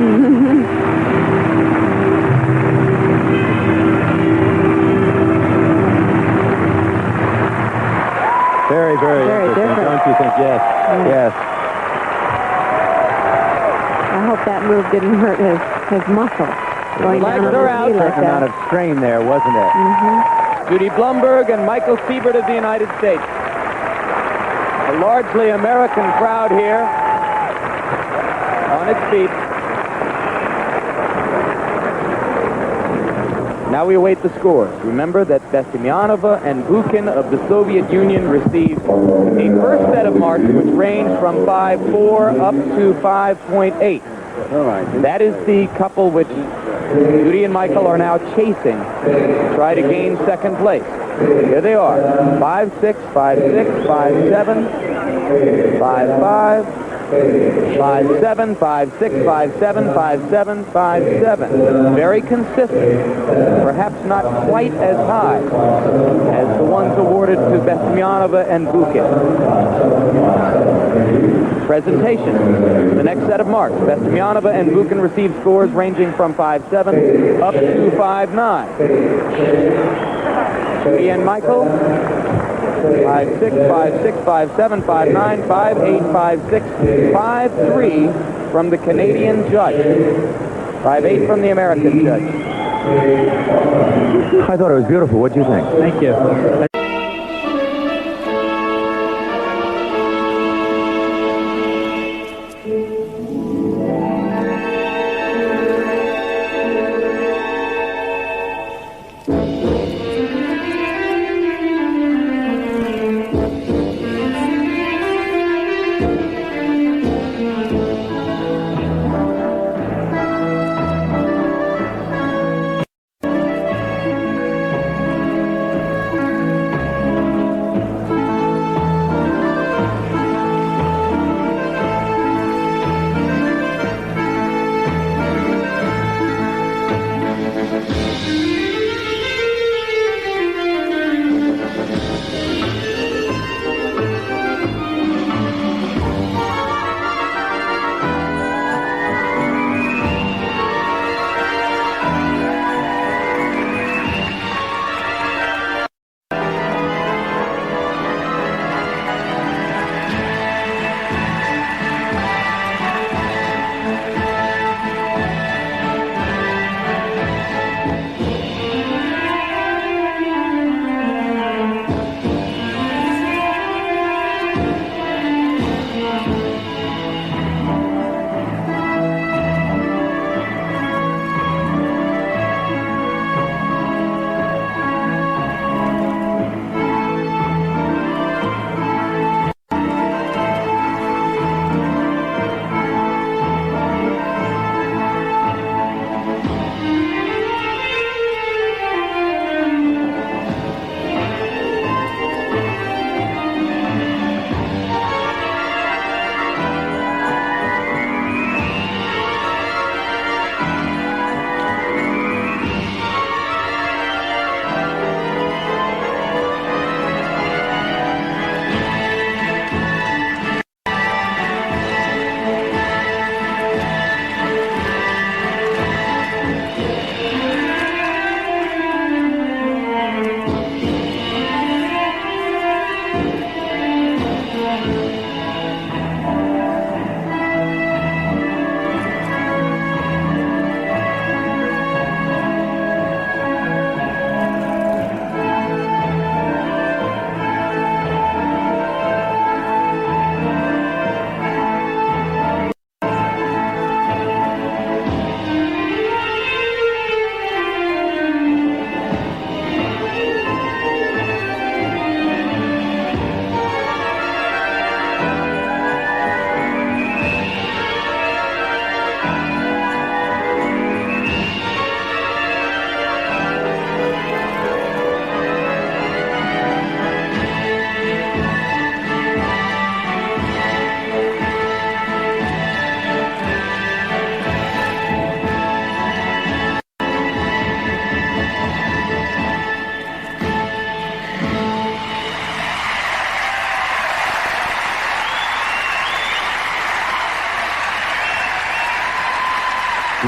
S5: Very, very interesting,
S3: different.
S5: don't you think? Yes, yes.
S3: I hope that move didn't hurt his muscle. Going down on
S1: are out.
S3: his knee like
S5: Certain amount
S3: that.
S5: of strain there, wasn't it?
S1: Judy Blumberg and Michael Siebert of the United States. A largely American crowd here on its feet. Now we await the scores. Remember that Bestemьянова and Bukin of the Soviet Union received a first set of marks which ranged from 5.4 up to 5.8. That is the couple which Judy and Michael are now chasing to try to gain second place. Here they are. 5-6, 5-6, 5-7, 5-5, 5-7, 5-6, 5-7, 5-7, 5-7. Very consistent. Perhaps not quite as high as the ones awarded to Bestemьянова and Bukin. Presentation. The next set of marks. Bestemьянова and Bukin received scores ranging from 5-7 up to 5-9. Judy and Michael, 5-6, 5-6, 5-7, 5-9, 5-8, 5-6, 5-3 from the Canadian judge. 5-8 from the American judge.
S5: I thought it was beautiful. What do you think?
S1: Thank you.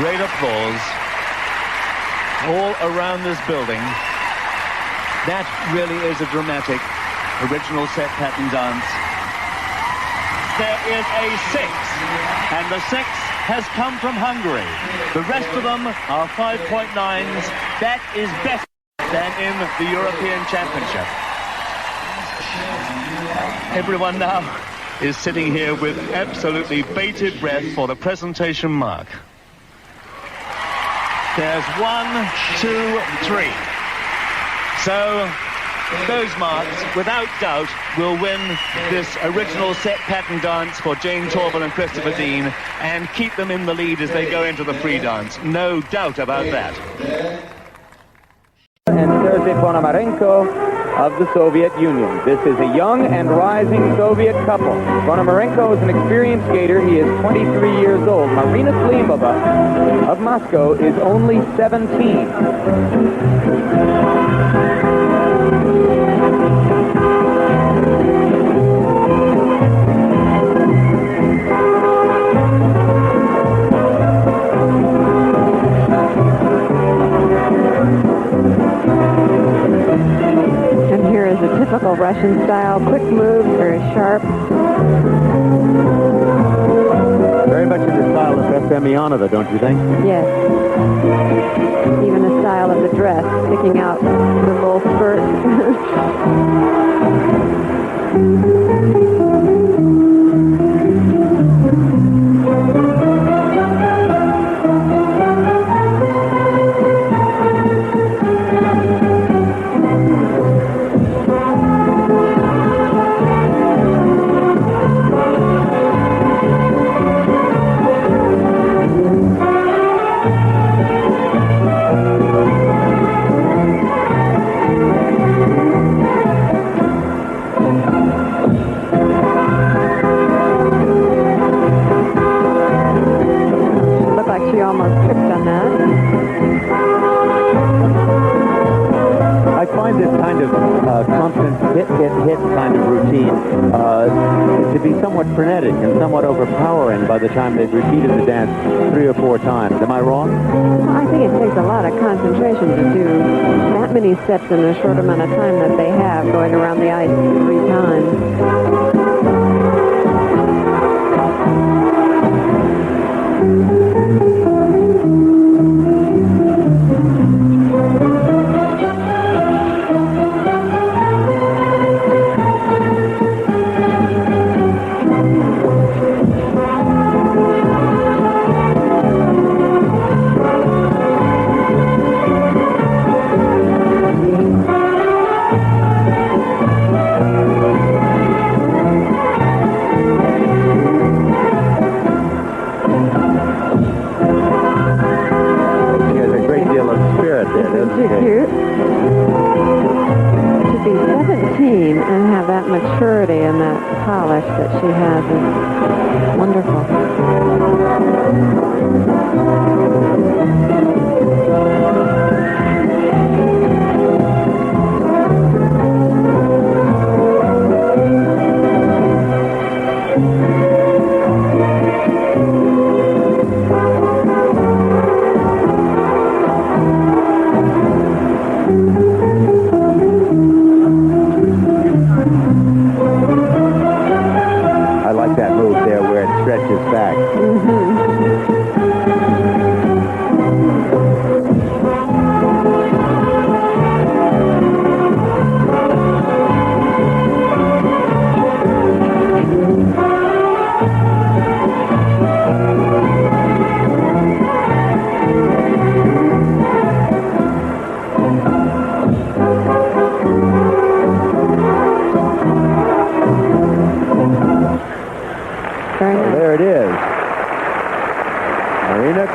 S6: Great applause all around this building. That really is a dramatic original set pattern dance. There is a 6, and the 6 has come from Hungary. The rest of them are 5.9s. That is better than in the European Championship. Everyone now is sitting here with absolutely bated breath for the presentation mark. There's 1, 2, 3. So those marks, without doubt, will win this original set pattern dance for Jane Torville and Christopher Dean and keep them in the lead as they go into the free dance. No doubt about that.
S1: And Sergei Pономarенко of the Soviet Union. This is a young and rising Soviet couple. Pономarенко is an experienced skater. He is 23 years old. Marina Klimova of Moscow is only 17.
S3: Typical Russian style, quick moves, very sharp.
S5: Very much in the style of Bestemьянова, don't you think?
S3: Yes. Even the style of the dress, sticking out the little skirt.
S5: Hit kind of routine to be somewhat frenetic and somewhat overpowering by the time they've repeated the dance 3 or 4 times. Am I wrong?
S3: I think it takes a lot of concentration to do that many steps in a short amount of time that they have, going around the ice 3 times. Maturity and that polish that she has is wonderful.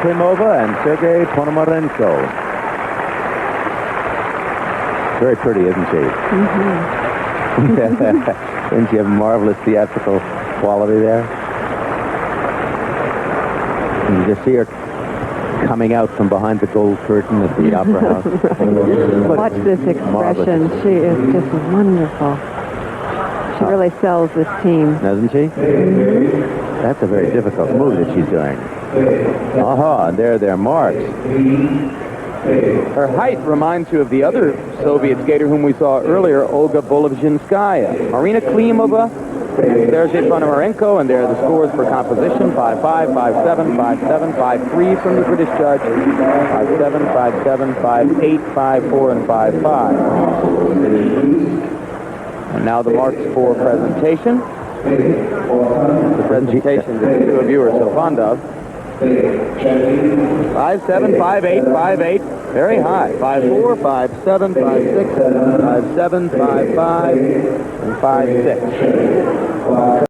S5: Klimova and Sergei Pономаренко. Very pretty, isn't she? Mm-hmm. Didn't she have marvelous theatrical quality there? And you just see her coming out from behind the gold curtain at the Opera House.
S3: Watch this expression. She is just wonderful. She really sells this team.
S5: Doesn't she? Mm-hmm. That's a very difficult move that she's doing. Aha, and there are their marks.
S1: Her height reminds you of the other Soviet skater whom we saw earlier, Olga Bolovzhinskaya. Marina Klimova and Sergei Pономаренко, and there are the scores for composition: 5-5, 5-7, 5-7, 5-3 from the British judge, 5-7, 5-7, 5-8, 5-4, and 5-5. And now the marks for presentation. The presentation that the two of you are so fond of. 5-7, 5-8, 5-8. Very high. 5-4, 5-7, 5-6, 5-7, 5-5, and 5-6.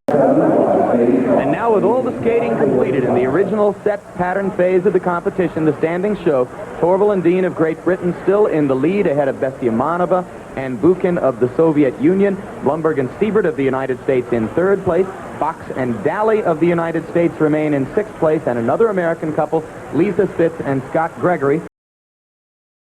S1: And now with all the skating completed in the original set pattern phase of the competition, the standings show Torvill and Dean of Great Britain still in the lead ahead of Bestemьянова and Bukin of the Soviet Union. Blumberg and Siebert of the United States in third place. Fox and Daly of the United States remain in sixth place, and another American couple, Lisa Spitz and Scott Gregory,